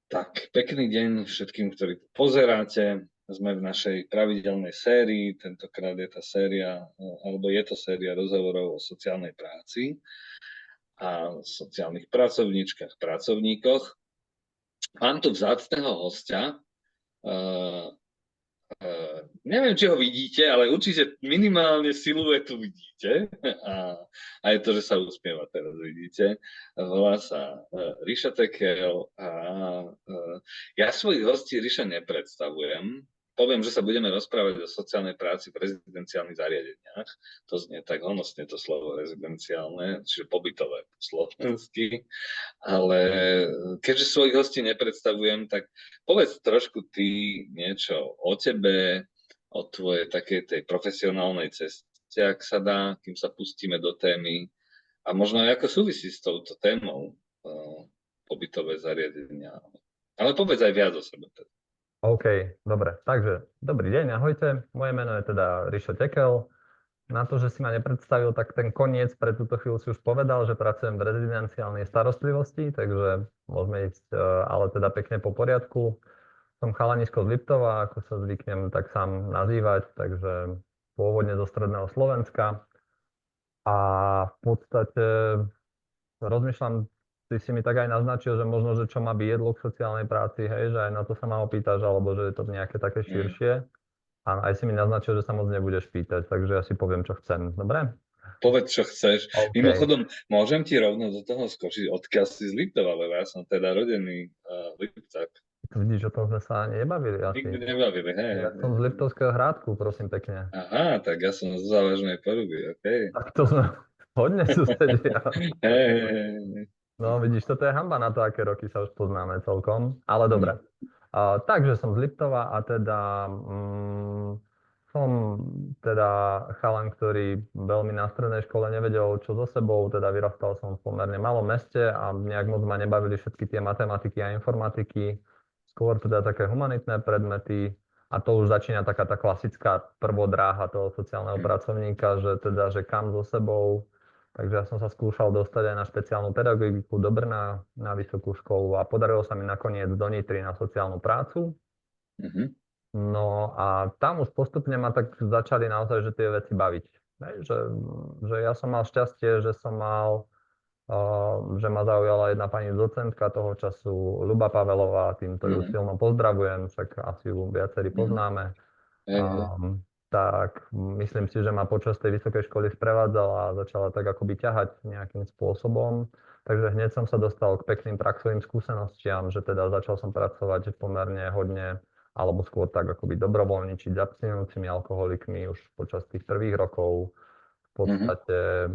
Tak, pekný deň všetkým, ktorí pozeráte. Sme v našej pravidelnej sérii. Tentokrát je tá séria, alebo je to séria rozhovorov o sociálnej práci a sociálnych pracovníčkach, pracovníkoch. Mám tu vzácneho hostia. Neviem, či ho vidíte, ale určite minimálne siluetu vidíte. A je to, že sa usmieva teraz, vidíte. Volá sa Ríša Tekel a ja svojich hostí, Ríša, nepredstavujem. Poviem, že sa budeme rozprávať o sociálnej práci v rezidenciálnych zariadeniach. To znie tak honosne, to slovo rezidenciálne, čiže pobytové po slovensky. Ale keďže svojich hostí nepredstavujem, tak povedz trošku ty niečo o tebe, o tvojej takej tej profesionálnej ceste, ak sa dá, kým sa pustíme do témy. A možno aj ako súvisí s touto témou pobytové zariadenia. Ale povedz aj viac o sebe. OK, dobre. Takže, dobrý deň, ahojte. Moje meno je teda Ríšo Tekel. Na to, že si ma nepredstavil, tak ten koniec pre túto chvíľu si už povedal, že pracujem v rezidenciálnej starostlivosti, takže môžeme ísť, ale teda pekne po poriadku. Som chalanisko z Liptova, ako sa zvyknem tak sám nazývať, takže pôvodne zo stredného Slovenska. A v podstate rozmýšľam, ty si mi tak aj naznačil, že možno, že čo ma viedlo k sociálnej práci, hej, že aj na to sa ma opýtaš, alebo že je to nejaké také širšie. A aj si mi naznačil, že sa moc nebudeš pýtať, takže ja si poviem, čo chcem. Dobre? Povedz, čo chceš. OK. Mimochodom, môžem ti rovno do toho skočiť, odkiaľ si z Liptova, lebo ja som teda rodený Lipták. Vidíš, o tom sme sa ani nebavili asi. Nikdy nebavili, hej. Ja som z Liptovského Hrádku, prosím pekne. Aha, tak ja som z Závažnej Poruby, okej. Tak to sme hodne susedia. Hej. No vidíš, toto je hanba na to, aké roky sa už poznáme celkom, ale dobre. Takže som z Liptova a teda som teda chalan, ktorý veľmi na strednej škole nevedel, čo so sebou, teda vyrastal som v pomerne malom meste a nejak moc ma nebavili všetky tie matematiky a informatiky, skôr teda také humanitné predmety a to už začína taká tá klasická prvodráha toho sociálneho pracovníka, že teda, že kam so sebou. Takže ja som sa skúšal dostať aj na špeciálnu pedagogiku do Brna na vysokú školu a podarilo sa mi nakoniec do Nitry na sociálnu prácu. No a tam už postupne ma tak začali naozaj, že tie veci baviť. Že ja som mal šťastie, že som mal, že ma zaujala jedna pani docentka toho času, Ľuba Pavelová, týmto ju silno pozdravujem, však asi ju viacerí poznáme. Tak myslím si, že ma počas tej vysokej školy sprevádzala a začala tak akoby ťahať nejakým spôsobom. Takže hneď som sa dostal k pekným praxovým skúsenostiam, že teda začal som pracovať pomerne hodne, alebo skôr tak akoby dobrovoľničiť s abstinujúcimi alkoholikmi už počas tých prvých rokov. V podstate,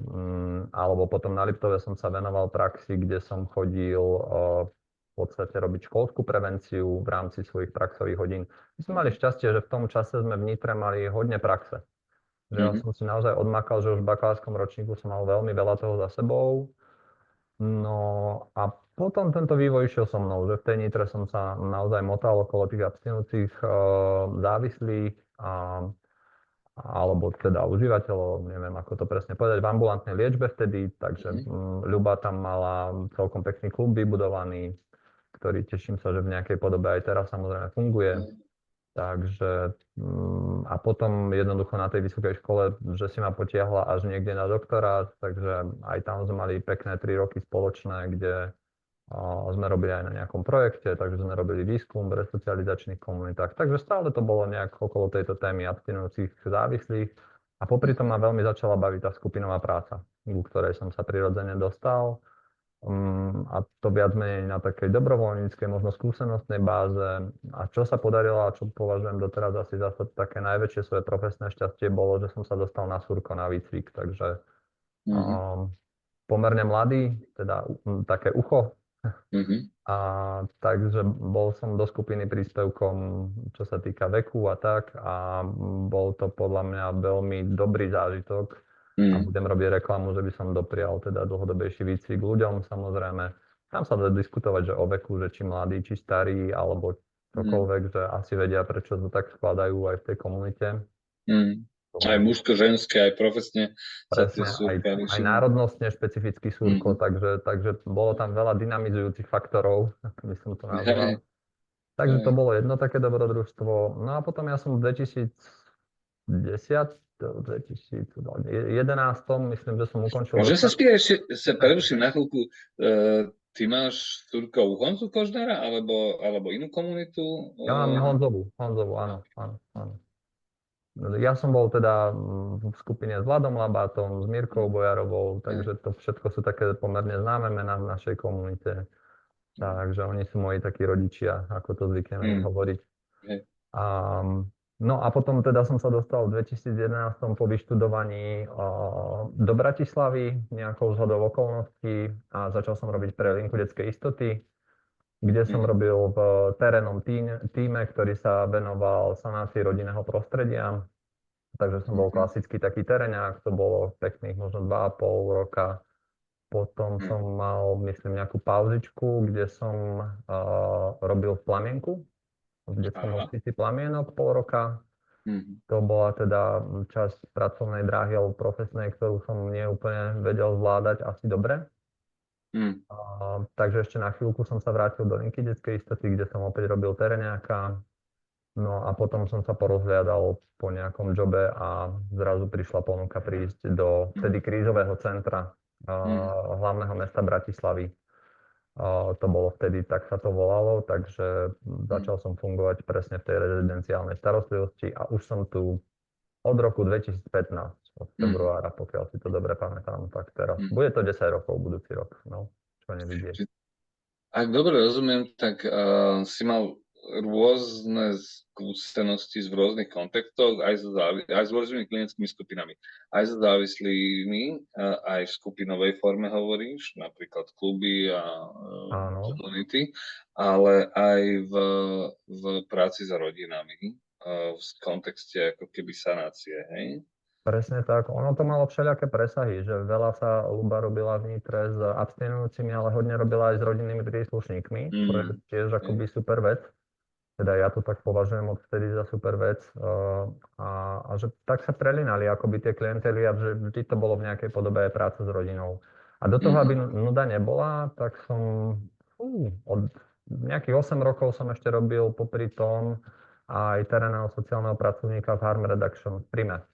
alebo potom na Liptove som sa venoval praxi, kde som chodil v podstate robiť školskú prevenciu v rámci svojich praxových hodín. My sme mali šťastie, že v tom čase sme v Nitre mali hodne praxe. Že ja som si naozaj odmakal, že už v bakalárskom ročníku som mal veľmi veľa toho za sebou. No a potom tento vývoj išiel so mnou, že v tej Nitre som sa naozaj motal okolo tých abstinujúcich závislých alebo teda užívateľov, neviem ako to presne povedať, v ambulantnej liečbe vtedy, takže Ľuba tam mala celkom pekný klub vybudovaný, ktorý teším sa, že v nejakej podobe aj teraz samozrejme funguje. Takže a potom jednoducho na tej vysokej škole, že si ma potiahla až niekde na doktorát, takže aj tam sme mali pekné 3 roky spoločné, kde sme robili aj na nejakom projekte, takže sme robili výskum v resocializačných komunitách. Takže stále to bolo nejak okolo tejto témy abstinujúcich závislých a popri tom ma veľmi začala baviť tá skupinová práca, ku ktorej som sa prirodzene dostal. A to viac menej na takej dobrovoľníckej, možno skúsenostnej báze. A čo sa podarilo a čo považujem doteraz asi za také najväčšie svoje profesné šťastie bolo, že som sa dostal na Surko na výcvik, takže pomerne mladý, teda také ucho. A takže bol som do skupiny príspevkom, čo sa týka veku a tak a bol to podľa mňa veľmi dobrý zážitok. A budem robiť reklamu, že by som doprial teda dlhodobejší výcvik ľuďom, samozrejme. Tam sa dá diskutovať, že o veku, že či mladí, či starí, alebo čokoľvek, že asi vedia, prečo to tak skladajú aj v tej komunite. Aj mužsko-ženské, aj profesne sa tie presne, súrka aj riešili. národnostne špecifický súrko, Mhm. takže bolo tam veľa dynamizujúcich faktorov, ako by som to nazval. Hej, Takže to hej. bolo jedno také dobrodružstvo. No a potom ja som v 2010, 2011, myslím, že som ukončil Môžem sa doktorát. spýtať ešte, sa preruším na chvíľku, ty máš Turkov Honzu Kožnára, alebo inú komunitu? Ja mám Honzovu, áno, áno, áno. Ja som bol teda v skupine s Vladom Labátom, s Mirkou Bojarovou, takže to všetko sú také pomerne známe mená v našej komunite. Takže oni sú moji takí rodičia, ako to zvykneme im hovoriť. Hej. A, no a potom teda som sa dostal v 2011 po vyštudovaní do Bratislavy nejakou zhodou okolností a začal som robiť pre linku detskej istoty, kde som robil v terénnom tíme, ktorý sa venoval sanácii rodinného prostredia. Takže som bol klasický taký teréňák, to bolo pekných možno 2,5 roka. Potom som mal, myslím, nejakú pauzičku, kde som robil v Plamienku, v detskom hospici Plamienok pol roka. To bola teda časť pracovnej dráhy alebo profesnej, ktorú som nie úplne vedel zvládať asi dobre. Takže ešte na chvíľku som sa vrátil do linky detskej istoty, kde som opäť robil teréňáka. No a potom som sa porozhliadal po nejakom jobe a zrazu prišla ponuka prísť do vtedy krízového centra hlavného mesta Bratislavy. To bolo vtedy, tak sa to volalo, takže začal som fungovať presne v tej rezidenciálnej starostlivosti a už som tu od roku 2015, od februára, pokiaľ si to dobre pamätám, tak teraz. Bude to 10 rokov budúci rok, no, čo nevidieť. Ak dobre rozumiem, tak si mal rôzne skúsenosti v rôznych kontextoch, aj s rôznymi klinickými skupinami, aj so závislými, aj v skupinovej forme hovoríš, napríklad kluby a komunity, ale aj v práci s rodinami, v kontexte ako keby sanácie, hej? Presne tak. Ono to malo všelijaké presahy, že veľa sa Ľuba robila v Nitre s abstinujúcimi, ale hodne robila aj s rodinnými príslušníkmi, čo je tiež akoby super vec. Teda ja to tak považujem odvtedy za super vec. A že tak sa prelinali akoby tie klientely a že vždy to bolo v nejakej podobe aj práca s rodinou. A do toho, aby nuda nebola, tak som od nejakých 8 rokov som ešte robil popri tom aj terénneho sociálneho pracovníka v Harm Reduction v Prime.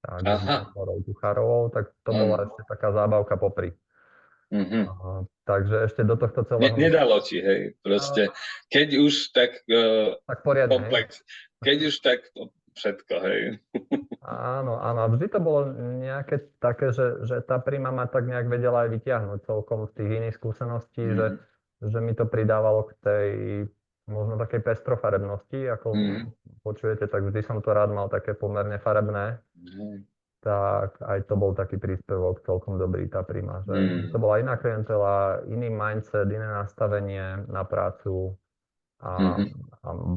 Tak s Morou Kucharovou, tak to bola ešte taká zábavka popri. Takže ešte do tohto celého... Nedalo ti, hej, proste, keď už tak, poriadne, komplex, keď už tak všetko, hej. Áno, áno, a vždy to bolo nejaké také, že tá Prima ma tak nejak vedela aj vyťahnuť celkom z tých iných skúseností, že mi to pridávalo k tej možno takej pestrofarebnosti, ako počujete, tak vždy som to rád mal také pomerne farebné. Tak aj to bol taký príspevok celkom dobrý, tá Prima, že to bola iná klientela, iný mindset, iné nastavenie na prácu a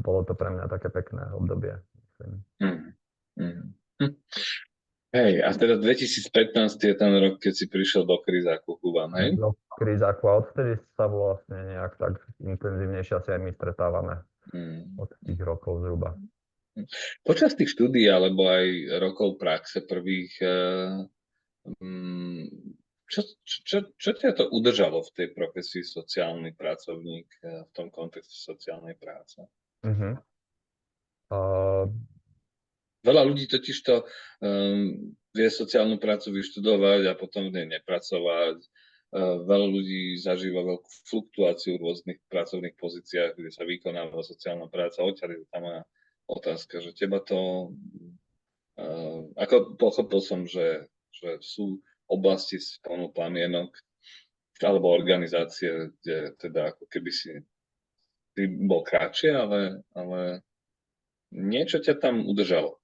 bolo to pre mňa také pekné obdobie, myslím. Hej, a teda 2015 je ten rok, keď si prišiel do Kryzáku ku vám, hej? Do Kryzáku a odtedy sa vlastne nejak tak intenzívnejšie asi aj my stretávame od tých rokov zhruba. Počas tých štúdií alebo aj rokov praxe prvých, čo ťa to udržalo v tej profesii sociálny pracovník v tom kontexte sociálnej práce? Veľa ľudí totiž to vie sociálnu prácu vyštudovať a potom v nej nepracovať. Veľa ľudí zažíva veľkú fluktuáciu v rôznych pracovných pozíciách, kde sa vykonáva sociálna práca. Odtiaľ je tá moja otázka, že teba to... ako pochopil som, že sú oblasti spolu Plamienok alebo organizácie, kde teda ako keby si bol kratšie, ale niečo ťa tam udržalo.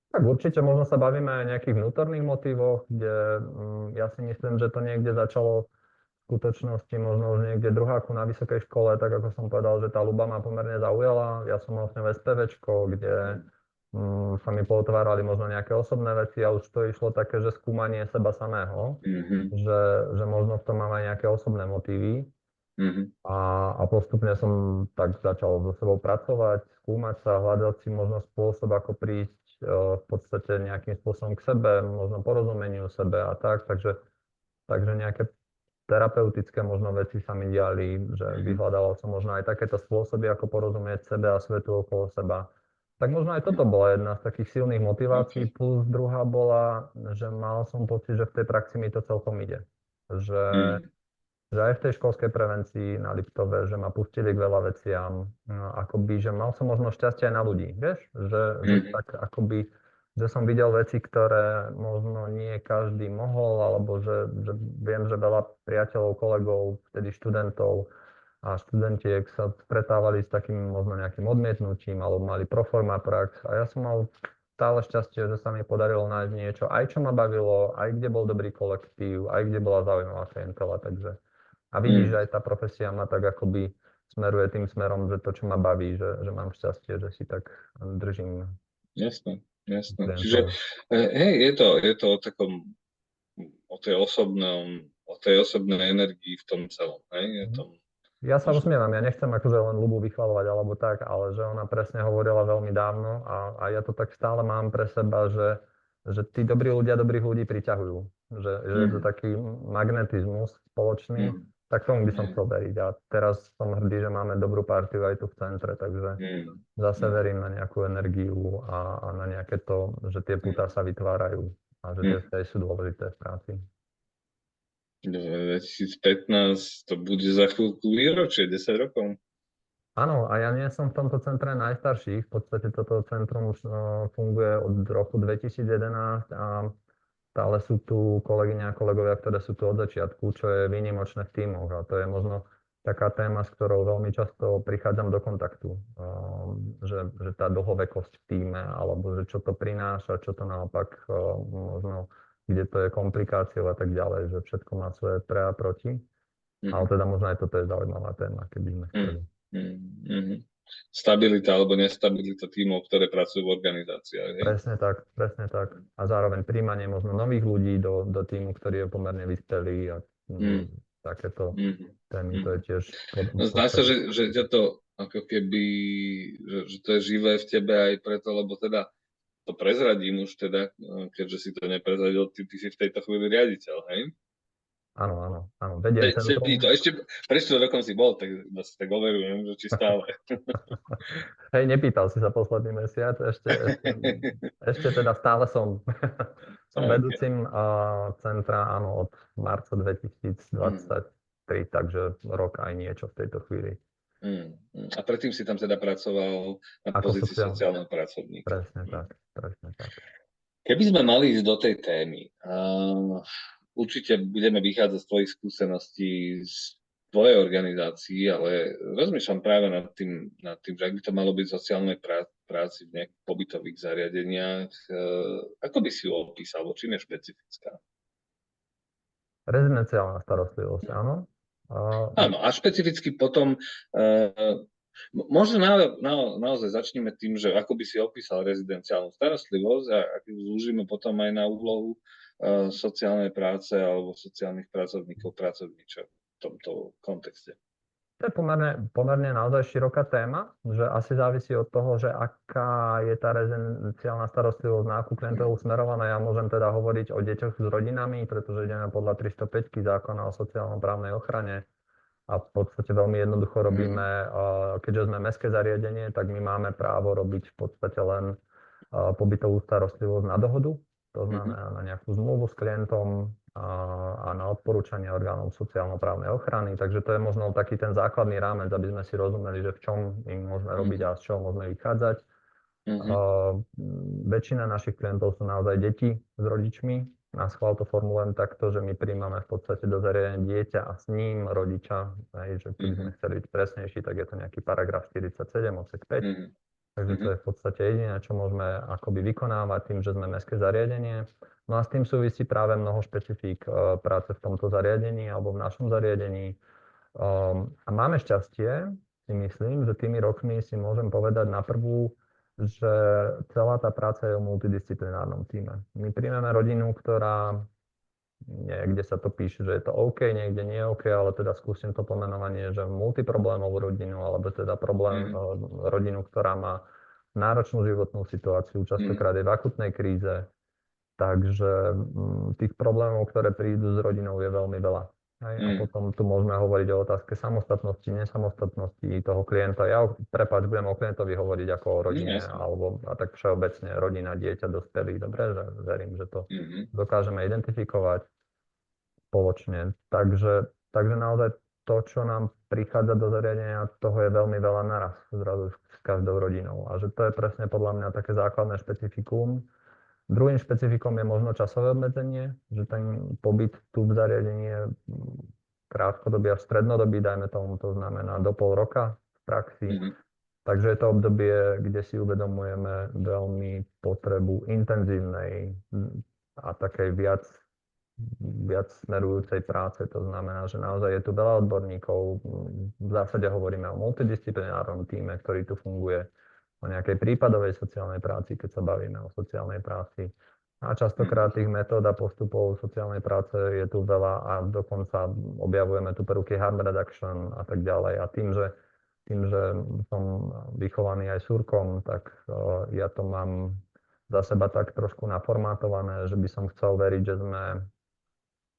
Tak určite možno sa bavíme aj o nejakých vnútorných motívoch, kde ja si myslím, že to niekde začalo v skutočnosti možno už niekde druháku na vysokej škole, tak ako som povedal, že tá Ľuba ma pomerne zaujala. Ja som mal s ňou SPVčko, kde sa mi potvárali možno nejaké osobné veci a už to išlo také, že skúmanie seba samého, že možno v tom mám aj nejaké osobné motívy. A postupne som tak začal so sebou pracovať, skúmať sa, hľadať si možno spôsob, ako prísť v podstate nejakým spôsobom k sebe, možno porozumeniu sebe a tak, takže nejaké terapeutické možno veci sa mi diali, že vyhľadával som možno aj takéto spôsoby, ako porozumieť sebe a svetu okolo seba. Tak možno aj toto bola jedna z takých silných motivácií, plus druhá bola, že mal som pocit, že v tej praxi mi to celkom ide. Že aj v tej školskej prevencii na Liptove, že ma pustili k veľa veciam, akoby, že mal som možno šťastie aj na ľudí, vieš? Že tak akoby, že som videl veci, ktoré možno nie každý mohol, alebo že viem, že veľa priateľov, kolegov, vtedy študentov a študentiek sa stretávali s takým možno nejakým odmietnutím, alebo mali proforma prax. A ja som mal stále šťastie, že sa mi podarilo nájsť niečo, aj čo ma bavilo, aj kde bol dobrý kolektív, aj kde bola zaujímavá klientela, takže a vidíš, že aj tá profesia ma tak akoby smeruje tým smerom, že to, čo ma baví, že mám šťastie, že si tak držím. Jasné. Čiže hej, je to o tej osobnej energii v tom celom, hej? Ja sa usmievam, ja nechcem akože len Ľubu vychvalovať alebo tak, ale že ona presne hovorila veľmi dávno a ja to tak stále mám pre seba, že tí dobrí ľudia dobrých ľudí priťahujú. Že je to taký magnetizmus spoločný, tak tomu by som chcel veriť. A teraz som hrdý, že máme dobrú partiu aj tu v centre, takže zase verím na nejakú energiu a na nejaké to, že tie putá sa vytvárajú a že tie vzťahy sú dôležité v práci. 2015, to bude za chvíľku výročie, 10 rokov. Áno, a ja nie som v tomto centre najstarší. V podstate toto centrum už funguje od roku 2011 a stále sú tu kolegyne a kolegovia, ktoré sú tu od začiatku, čo je výnimočné v tímoch. A to je možno taká téma, s ktorou veľmi často prichádzam do kontaktu. Že tá dlhovekosť v tíme, alebo že čo to prináša, čo to naopak možno, kde to je komplikáciou a tak ďalej, že všetko má svoje pre a proti. Ale teda možno aj toto je zaujímavá téma, keby sme chceli. Stabilita alebo nestabilita tímov, ktoré pracujú v organizáciách. Hej? Presne tak. A zároveň príjmanie možno nových ľudí do tímu, ktorý je pomerne vyspelý a takéto témy, to je tiež... Zdá sa, že ťa to ako keby, že to je živé v tebe aj preto, lebo teda to prezradím už teda, keďže si to neprezradil, ty si v tejto chvíli riaditeľ, hej? Áno. Vediem centrum. Prečo rokom si bol, tak overujem, že či stále. Hej, nepýtal si sa posledný mesiac, ešte teda stále som. Som vedúcim centra, áno, od marca 2023, takže rok aj niečo v tejto chvíli. A predtým si tam teda pracoval na pozícii sociálneho pracovníka. Presne tak. Keby sme mali ísť do tej témy, určite budeme vychádzať z tvojich skúseností z tvojej organizácii, ale rozmýšľam práve nad tým, že ak by to malo byť v sociálnej práci v nejakých pobytových zariadeniach, ako by si ju opísal, čím je špecifická? Rezidenciálna starostlivosť, áno. Áno, a špecificky potom, možno naozaj začneme tým, že ako by si opísal rezidenciálnu starostlivosť a ak ju zúžime potom aj na úlohu sociálnej práce alebo sociálnych pracovníkov, pracovníčov v tomto kontexte. To je pomerne naozaj široká téma, že asi závisí od toho, že aká je tá rezidenciálna starostlivosť, na akú klientelu smerovaná. Ja môžem teda hovoriť o deťoch s rodinami, pretože ideme podľa 305 zákona o sociálno-právnej ochrane a v podstate veľmi jednoducho robíme, keďže sme mestské zariadenie, tak my máme právo robiť v podstate len pobytovú starostlivosť na dohodu. To znamená na nejakú zmluvu s klientom a na odporúčanie orgánom sociálno-právnej ochrany. Takže to je možno taký ten základný rámec, aby sme si rozumeli, že v čom im môžeme robiť a z čoho môžeme vychádzať. Väčšina našich klientov sú naozaj deti s rodičmi. Na schvál to formulujem takto, že my príjmame v podstate do zariadenia dieťa a s ním rodiča. Že keby sme chceli byť presnejší, tak je to nejaký paragraf 47 odsek 5. Takže to je v podstate jediné, čo môžeme akoby vykonávať tým, že sme mestské zariadenie. No a s tým súvisí práve mnoho špecifík práce v tomto zariadení alebo v našom zariadení. A máme šťastie, si myslím, že tými rokmi si môžem povedať na prvú, že celá tá práca je o multidisciplinárnom týme. My príjmeme rodinu, ktorá niekde sa to píše, že je to OK, niekde nie OK, ale teda skúsim to pomenovanie, že multiproblémovú rodinu, alebo teda rodinu, ktorá má náročnú životnú situáciu, častokrát je v akutnej kríze, takže tých problémov, ktoré prídu s rodinou, je veľmi veľa. Hej? A potom tu môžeme hovoriť o otázke samostatnosti, nesamostatnosti toho klienta. Budem o klientovi hovoriť ako o rodine, alebo a tak všeobecne rodina, dieťa, dospelý. Dobre, že verím, že to dokážeme identifikovať spoločne. Takže naozaj to, čo nám prichádza do zariadenia, toho je veľmi veľa naraz zrazu s každou rodinou. A že to je presne podľa mňa také základné špecifikum. Druhým špecifikom je možno časové obmedzenie, že ten pobyt tu v zariadení je krátkodobý a strednodobý, dajme tomu, to znamená do pol roka v praxi. Takže je to obdobie, kde si uvedomujeme veľmi potrebu intenzívnej a takej viac smerujúcej práce. To znamená, že naozaj je tu veľa odborníkov. V zásade hovoríme o multidisciplinárnom tíme, ktorý tu funguje, o nejakej prípadovej sociálnej práci, keď sa bavíme o sociálnej práci. A častokrát tých metód a postupov sociálnej práce je tu veľa a dokonca objavujeme tu prvky harm reduction a tak ďalej. A tým, že som vychovaný aj surkom, tak ja to mám za seba tak trošku naformátované, že by som chcel veriť, že sme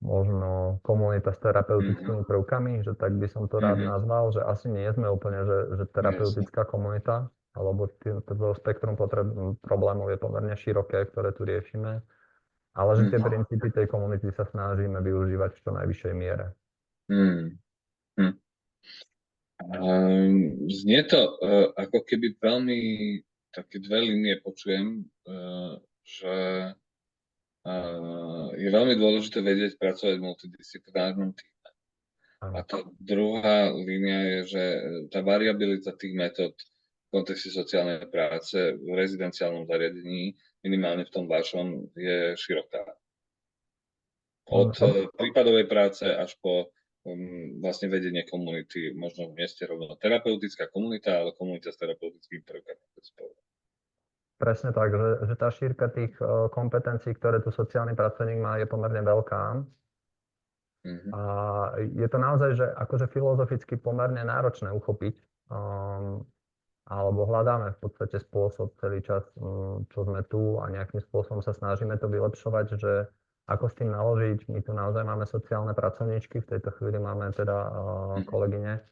možno komunita s terapeutickými prvkami, že tak by som to rád nazval, že asi nie sme úplne, že terapeutická komunita, lebo to spektrum problémov je pomerne široké, ktoré tu riešime, ale že tie princípy tej komunity sa snažíme využívať v čo najvyššej miere. Znie to ako keby veľmi také dve línie počujem, že je veľmi dôležité vedieť pracovať v multidisciplinárnom týme. A tá druhá línia je, že tá variabilita tých metód v kontexte sociálnej práce v rezidenciálnom zariadení, minimálne v tom vašom, je široká. Od prípadovej práce až po vlastne vedenie komunity, možno v mieste rovno terapeutická komunita, ale komunita s terapeutickým prvkom. Presne tak, že tá šírka tých kompetencií, ktoré tu sociálny pracovník má, je pomerne veľká. A je to naozaj, že akože filozoficky pomerne náročné uchopiť, alebo hľadáme v podstate spôsob celý čas, čo sme tu a nejakým spôsobom sa snažíme to vylepšovať, že ako s tým naložiť. My tu naozaj máme sociálne pracovníčky, v tejto chvíli máme teda kolegyne,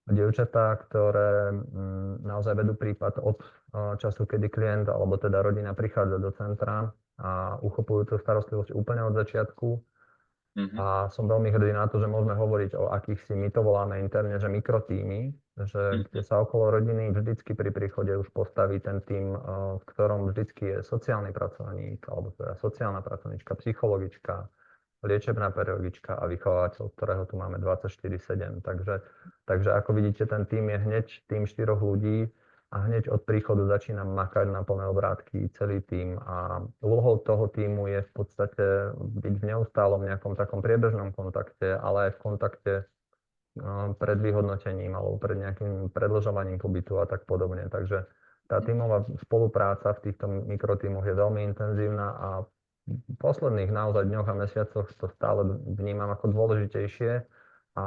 dievčatá, ktoré naozaj vedú prípad od času, kedy klient alebo teda rodina prichádza do centra a uchopujú tú starostlivosť úplne od začiatku. A som veľmi hrdý na to, že môžeme hovoriť o akýchsi, my to voláme interne, že mikrotímy, že kde sa okolo rodiny vždycky pri príchode už postaví ten tím, v ktorom vždycky je sociálny pracovník, alebo teda sociálna pracovníčka, psychologička, liečebná pedagogička a vychovávateľ, ktorého tu máme 24/7. Takže ako vidíte, ten tím je hneď tým 4 ľudí a hneď od príchodu začína makať na plné obrátky celý tím a úlohou toho tímu je v podstate byť v neustálom nejakom takom priebežnom kontakte, ale aj v kontakte pred vyhodnotením alebo pred nejakým predĺžovaním pobytu a tak podobne. Takže tá tímová spolupráca v týchto mikrotímoch je veľmi intenzívna a v posledných naozaj dňoch a mesiacoch to stále vnímam ako dôležitejšie a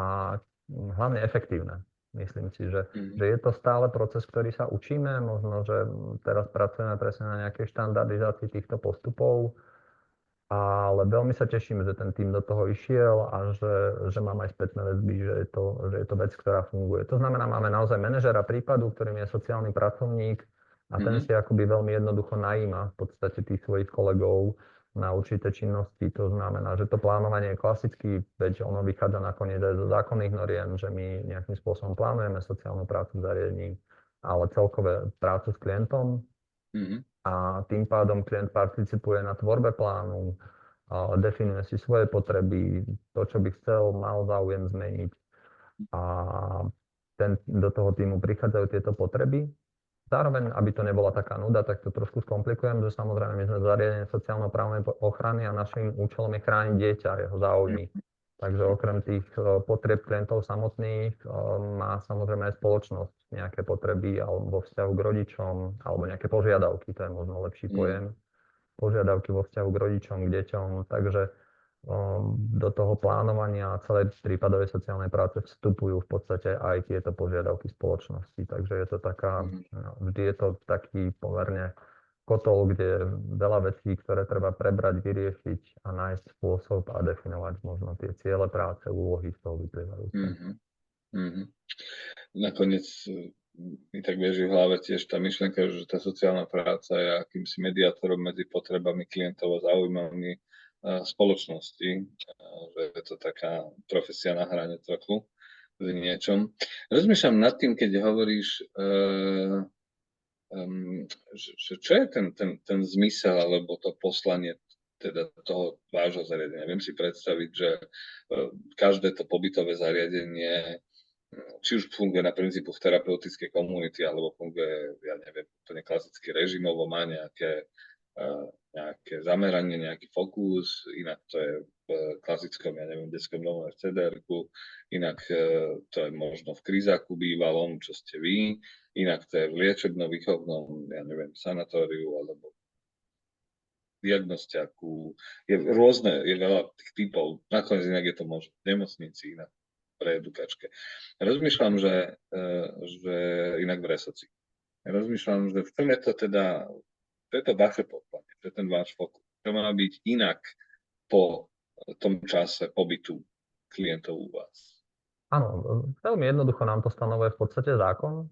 hlavne efektívne. Myslím si, že je to stále proces, ktorý sa učíme. Možno, že teraz pracujeme presne na nejakej štandardizácii týchto postupov, ale veľmi sa teším, že ten tým do toho išiel a že mám aj spätné väzby, že je to vec, ktorá funguje. To znamená, máme naozaj manažera prípadu, ktorým je sociálny pracovník a ten si akoby veľmi jednoducho najíma v podstate tých svojich kolegov na určité činnosti. To znamená, že to plánovanie je klasicky, veď ono vychádza nakoniec aj zo zákonných noriem, že my nejakým spôsobom plánujeme sociálnu prácu v zariadení, ale celkové prácu s klientom. A tým pádom klient participuje na tvorbe plánu, definuje si svoje potreby, to, čo by chcel, mal záujem zmeniť. A do toho týmu prichádzajú tieto potreby. Zároveň, aby to nebola taká nuda, tak to trošku skomplikujem, že samozrejme my sme zariadenie sociálno-právnej ochrany a našim účelom je chrániť dieťa a jeho záujmy. Takže okrem tých potrieb klientov samotných má samozrejme aj spoločnosť nejaké potreby alebo vo vzťahu k rodičom alebo nejaké požiadavky, to je možno lepší pojem, požiadavky vo vzťahu k rodičom, k deťom. Takže do toho plánovania celej prípadovej sociálnej práce vstupujú v podstate aj tieto požiadavky spoločnosti. Takže je to taká, vždy je to taký pomerne kotol, kde je veľa vecí, ktoré treba prebrať, vyriešiť a nájsť spôsob a definovať možno tie ciele práce, úlohy z toho vyplývajúce. Nakoniec mi tak beží v hlave tiež tá myšlienka, že tá sociálna práca je akýmsi mediátorom medzi potrebami klientov a záujmami spoločnosti, že je to taká profesia na hrane trochu v niečom. Rozmýšľam nad tým, keď hovoríš, že čo je ten zmysel alebo to poslanie teda toho vášho zariadenia. Viem si predstaviť, že každé to pobytové zariadenie či už funguje na princípoch terapeutickej komunity, alebo funguje, ja neviem, úplne klasicky režimovo, má nejaké zameranie, nejaký fokus, inak to je v klasickom, ja neviem, detskom domove v CDR-ku, inak to je možno v krízaku bývalom, čo ste vy, inak to je v liečebno-výchovnom, ja neviem, sanatóriu, alebo diagnostiaku, je veľa tých typov, nakoniec inak je to možno v nemocnici, inak pre edukačke. Rozmýšľam, že inak v resoci. Rozmýšľam, že v čom je to teda, to je to vaše poslanie, to je ten váš fokus. To má byť inak po tom čase pobytu klientov u vás. Áno, veľmi jednoducho nám to stanovuje v podstate zákon,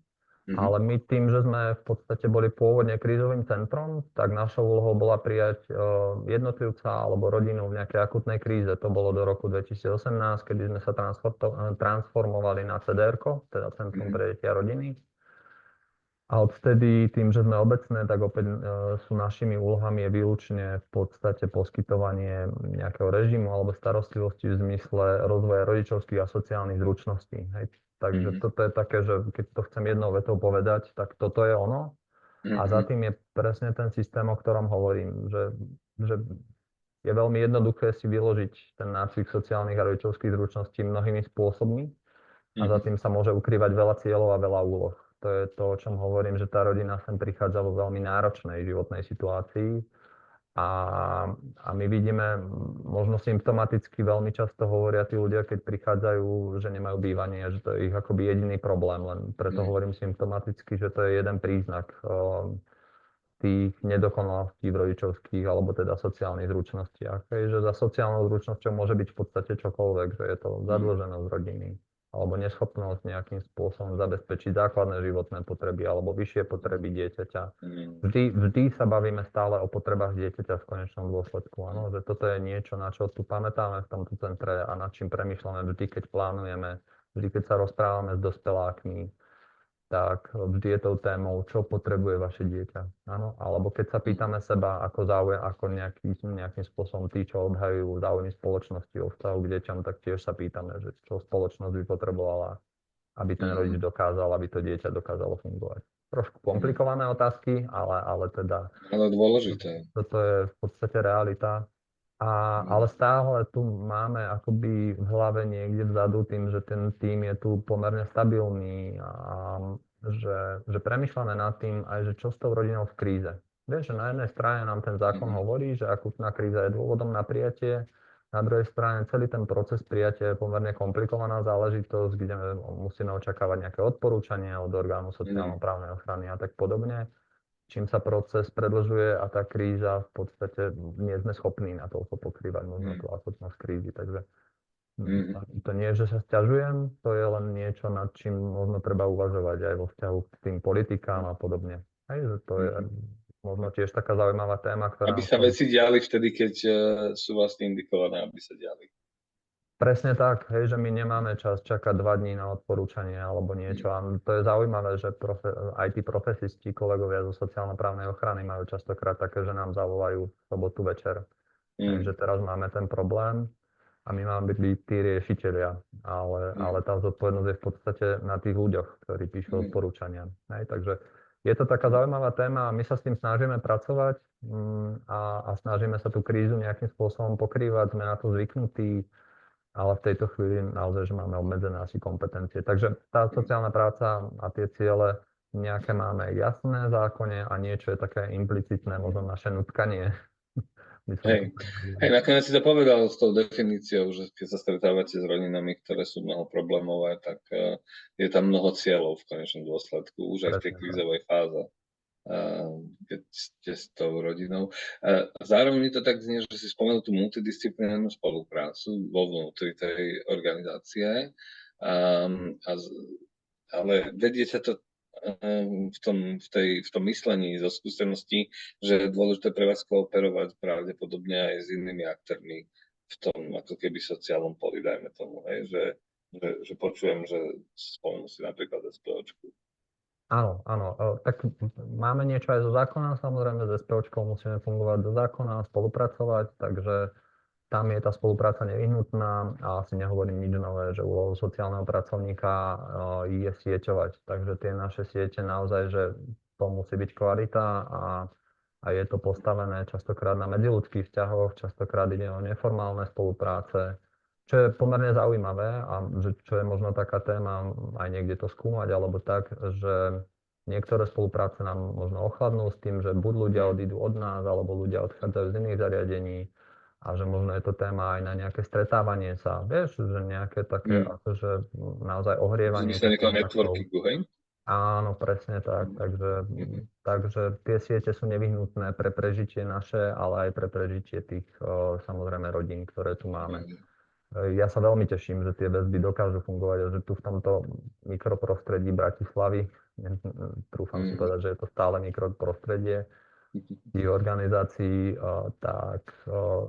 ale my tým, že sme v podstate boli pôvodne krízovým centrom, tak našou úlohou bola prijať jednotlivca alebo rodinu v nejakej akutnej kríze. To bolo do roku 2018, kedy sme sa transformovali na CDR-ko, teda Centrum pre deti a rodiny. A odvtedy, tým, že sme obecné, tak opäť sú našimi úlohami je výlučne v podstate poskytovanie nejakého režimu alebo starostlivosti v zmysle rozvoja rodičovských a sociálnych zručností. Hej. Takže toto je také, že keď to chcem jednou vetou povedať, tak toto je ono. A za tým je presne ten systém, o ktorom hovorím, že je veľmi jednoduché si vyložiť ten nácvik sociálnych a rodičovských zručností mnohými spôsobmi a za tým sa môže ukrývať veľa cieľov a veľa úloh. To je to, o čom hovorím, že tá rodina sem prichádza vo veľmi náročnej životnej situácii a my vidíme, možno symptomaticky veľmi často hovoria tí ľudia, keď prichádzajú, že nemajú bývanie, že to je ich akoby jediný problém, len preto hovorím symptomaticky, že to je jeden príznak tých nedokonalostí v rodičovských alebo teda sociálnych zručnostiach. Že za sociálnou zručnosťou môže byť v podstate čokoľvek, že je to zadlženosť rodiny alebo neschopnosť nejakým spôsobom zabezpečiť základné životné potreby alebo vyššie potreby dieťaťa. Vždy sa bavíme stále o potrebách dieťaťa v konečnom dôsledku. Áno? Že toto je niečo, na čo tu pamätáme v tomto centre a nad čím premýšľame vždy, keď plánujeme, vždy, keď sa rozprávame s dospelákmi, tak vždy je tou témou, čo potrebuje vaše dieťa. Áno? Alebo keď sa pýtame seba, ako nejakým spôsobom tí, čo obhajujú záujmy spoločnosti o vzťahu k deťom, tak tiež sa pýtame, že čo spoločnosť by potrebovala, aby ten rodič dokázal, aby to dieťa dokázalo fungovať. Trošku komplikované otázky, ale teda... Ale dôležité. Toto je v podstate realita. Ale stále tu máme akoby v hlave niekde vzadu tým, že ten tím je tu pomerne stabilný a že premýšľame nad tým aj, že čo s tou rodinou v kríze. Vieš, že na jednej strane nám ten zákon hovorí, že akutná kríza je dôvodom na prijatie, na druhej strane celý ten proces prijatia je pomerne komplikovaná záležitosť, kde musíme očakávať nejaké odporúčania od orgánu sociálno-právnej ochrany a tak podobne. Čím sa proces predĺžuje a tá kríza v podstate nie sme schopní na toľko pokrývať možno tú akutnosť krízy. Takže to nie je, že sa sťažujem, to je len niečo, nad čím možno treba uvažovať aj vo vzťahu k tým politikám a podobne. Hej, že to je možno tiež taká zaujímavá téma, ktorá... Aby sa veci diali vtedy, keď sú vlastne indikované, aby sa diali. Presne tak, hej, že my nemáme čas čakať 2 dní na odporúčanie alebo niečo. A to je zaujímavé, že aj tí profesisti, kolegovia zo sociálno-právnej ochrany majú častokrát také, že nám zavolajú v sobotu večer. Takže teraz máme ten problém a my máme byť tí riešitelia. Ale tá zodpovednosť je v podstate na tých ľuďoch, ktorí píšu odporúčania. Hej, takže je to taká zaujímavá téma a my sa s tým snažíme pracovať a snažíme sa tú krízu nejakým spôsobom pokrývať. Sme na to zvyknutí. Ale v tejto chvíli naozaj, že máme obmedzené asi kompetencie. Takže tá sociálna práca a tie ciele nejaké máme jasné v zákone a niečo je také implicitné, možno naše nutkanie by som to Hej. prehodil. Hej, nakoniec si to povedal s tou definíciou, že keď sa stretávate s rodinami, ktoré sú mnoho problémové, tak je tam mnoho cieľov v konečnom dôsledku, už aj v tej Presne tak. krízovej fáze, keď ste s tou rodinou. Zároveň mi to tak znie, že si spomenul tú multidisciplinárnu spoluprácu vo vnútri tej organizácie, ale vediete to v tom myslení zo skúseností, že je dôležité pre vás kooperovať pravdepodobne aj s inými aktérmi v tom ako keby sociálnom poli, dajme tomu, hej, že počujem, že spomenú si napríklad SPOčku. Áno, áno. Tak máme niečo aj zo zákona, samozrejme, s SPOčkou musíme fungovať do zákona, spolupracovať, takže tam je tá spolupráca nevyhnutná a asi nehovorím nič nové, že úlohou sociálneho pracovníka je sieťovať. Takže tie naše siete naozaj, že to musí byť kvalita a je to postavené častokrát na medziľudských vzťahoch, častokrát ide o neformálne spolupráce, čo je pomerne zaujímavé a čo je možno taká téma aj niekde to skúmať, alebo tak, že niektoré spolupráce nám možno ochladnú s tým, že buď ľudia odídu od nás, alebo ľudia odchádzajú z iných zariadení a že možno je to téma aj na nejaké stretávanie sa, vieš, že nejaké také akože naozaj ohrievanie tých kontaktov. Networkingu, hej? Áno, presne tak. Takže tie siete sú nevyhnutné pre prežitie naše, ale aj pre prežitie tých samozrejme rodín, ktoré tu máme. Ja sa veľmi teším, že tie väzby dokážu fungovať a že tu v tomto mikroprostredí Bratislavy, trúfam si povedať, že je to stále mikroprostredie, tých organizácií, tak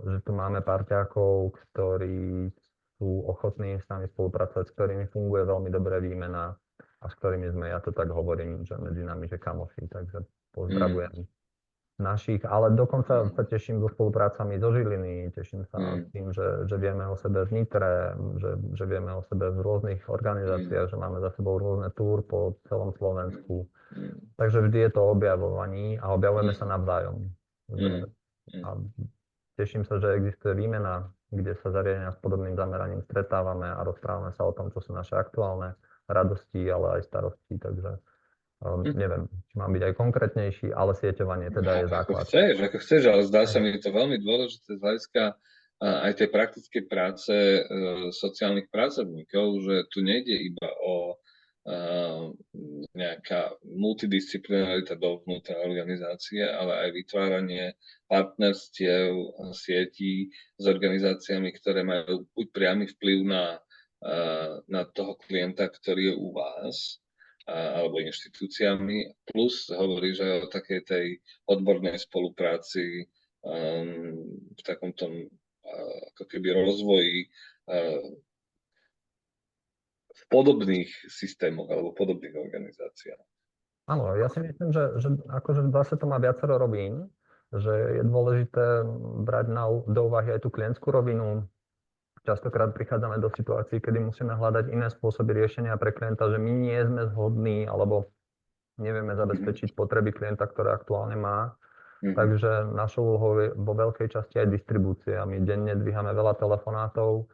že tu máme parťákov, ktorí sú ochotní s nami spolupracovať, s ktorými funguje veľmi dobrá výmena a s ktorými sme, ja to tak hovorím, že medzi nami, že kamoši, takže pozdravujem našich, ale dokonca sa teším so spoluprácami zo Žiliny, teším sa s tým, že vieme o sebe v Nitre, že vieme o sebe v rôznych organizáciách, že máme za sebou rôzne túr po celom Slovensku. Takže vždy je to o objavovaní a objavujeme sa navzájom. A teším sa, že existuje výmena, kde sa zariadenia s podobným zameraním stretávame a rozprávame sa o tom, čo sú naše aktuálne radosti, ale aj starosti. Takže neviem, či mám byť aj konkrétnejší, ale sieťovanie teda je základ. Ako chceš, ale zdá sa mi to veľmi dôležité z hľadiska aj tej praktickej práce sociálnych pracovníkov, že tu nejde iba o nejaká multidisciplinarita dovnútra organizácie, ale aj vytváranie partnerstiev a sietí s organizáciami, ktoré majú buď priamy vplyv na toho klienta, ktorý je u vás, alebo inštitúciami, plus hovorí, že o takej tej odbornej spolupráci v takomto ako keby rozvoji v podobných systémoch alebo podobných organizáciách. Áno, ja si myslím, že akože zase to má viacero rovín, že je dôležité brať do úvahy aj tú klientskú rovinu. Častokrát prichádzame do situácií, kedy musíme hľadať iné spôsoby riešenia pre klienta, že my nie sme zhodní alebo nevieme zabezpečiť potreby klienta, ktoré aktuálne má. Takže našou úlohou je vo veľkej časti aj distribúcia. My denne dvíhame veľa telefonátov,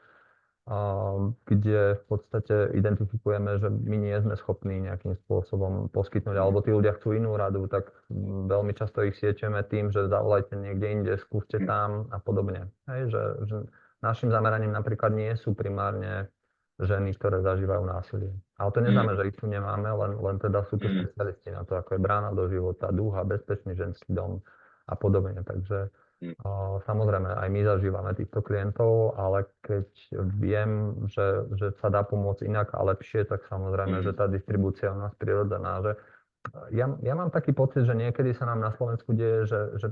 kde v podstate identifikujeme, že my nie sme schopní nejakým spôsobom poskytnúť, alebo tí ľudia chcú inú radu, tak veľmi často ich sieťujeme tým, že zavolajte niekde inde, skúste tam a podobne. Hej, že našim zameraním napríklad nie sú primárne ženy, ktoré zažívajú násilie. Ale to neznamená, že ich tu nemáme, len teda sú tu špecialisti na to, ako je brána do života, dúha, bezpečný ženský dom a podobne. Takže samozrejme, aj my zažívame týchto klientov, ale keď viem, že sa dá pomôcť inak a lepšie, tak samozrejme, že tá distribúcia u nás prirodzená. Že ja mám taký pocit, že niekedy sa nám na Slovensku deje, že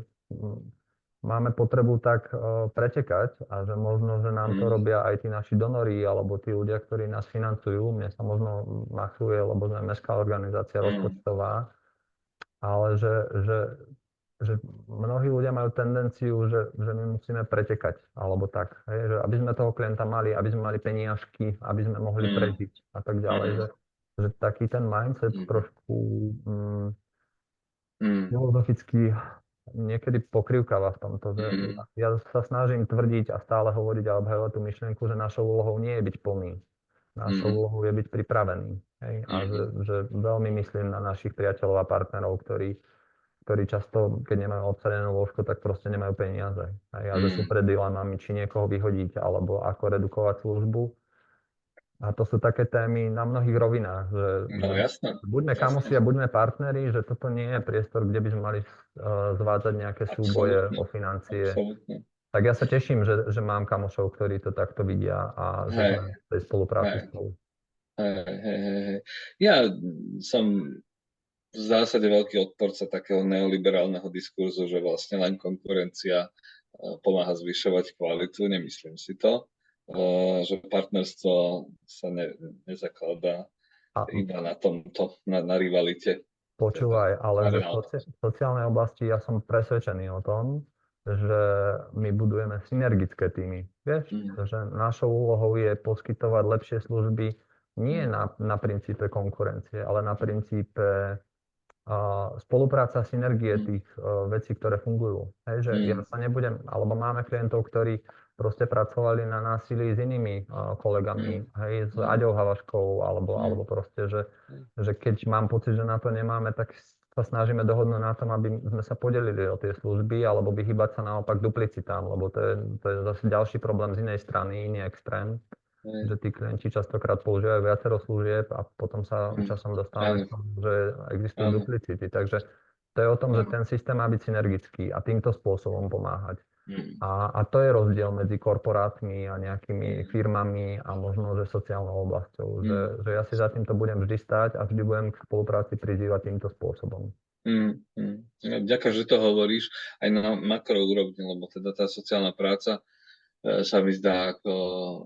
máme potrebu tak pretekať a že možno, že nám to robia aj tí naši donorí alebo tí ľudia, ktorí nás financujú. Mne sa možno machuje, lebo sme mestská organizácia rozpočtová, ale že mnohí ľudia majú tendenciu, že my musíme pretekať, alebo tak. Hej, že aby sme toho klienta mali, aby sme mali peniažky, aby sme mohli prežiť a tak ďalej. Že taký ten mindset trošku filozoficky niekedy pokrývkáva v tomto. Že ja sa snažím tvrdiť a stále hovoriť a obhajovať tú myšlienku, že našou úlohou nie je byť plný. Našou úlohou je byť pripravený. Hej? A že veľmi myslím na našich priateľov a partnerov, ktorí ktorí často, keď nemajú obsadené lôžko, tak proste nemajú peniaze. A že sú pred dilemami, či niekoho vyhodiť, alebo ako redukovať službu. A to sú také témy na mnohých rovinách, že No jasné. buďme kamoši a buďme partneri, že toto nie je priestor, kde by sme mali zvádzať nejaké súboje o financie. Absolútne. Tak ja sa teším, že mám kamošov, ktorí to takto vidia a že Hej, sme v tej spolupráci hej, spolu. hej. Ja som v zásade veľký odporca takého neoliberálneho diskurzu, že vlastne len konkurencia pomáha zvyšovať kvalitu. Nemyslím si to. Že partnerstvo sa nezakladá A iba na tomto, na rivalite. počúvaj, ale Na že reálnosti. v sociálnej oblasti ja som presvedčený o tom, že my budujeme synergické týmy. Vieš, že našou úlohou je poskytovať lepšie služby nie na princípe konkurencie, ale na princípe spolupráca, synergie tých vecí, ktoré fungujú. Hej, že ja sa nebudem, alebo máme klientov, ktorí proste pracovali na násilí s inými kolegami, hej, s Aďou Havaškou, alebo proste, že keď mám pocit, že na to nemáme, tak sa snažíme dohodnúť na tom, aby sme sa podelili o tie služby, alebo vyhybať sa naopak duplicitám, lebo to je zase ďalší problém z inej strany, iný extrém, že tí klienti častokrát používajú viacero služieb a potom sa časom dostávame k tomu, že existujú duplicity. Takže to je o tom, že ten systém má byť synergický a týmto spôsobom pomáhať. A to je rozdiel medzi korporátmi a nejakými firmami a možno, že sociálnou oblasťou. Že ja si za týmto budem vždy stáť a vždy budem k spolupráci prizývať týmto spôsobom. Ďakujem, že to hovoríš aj na makroúrovni, lebo teda tá sociálna práca sa mi zdá ako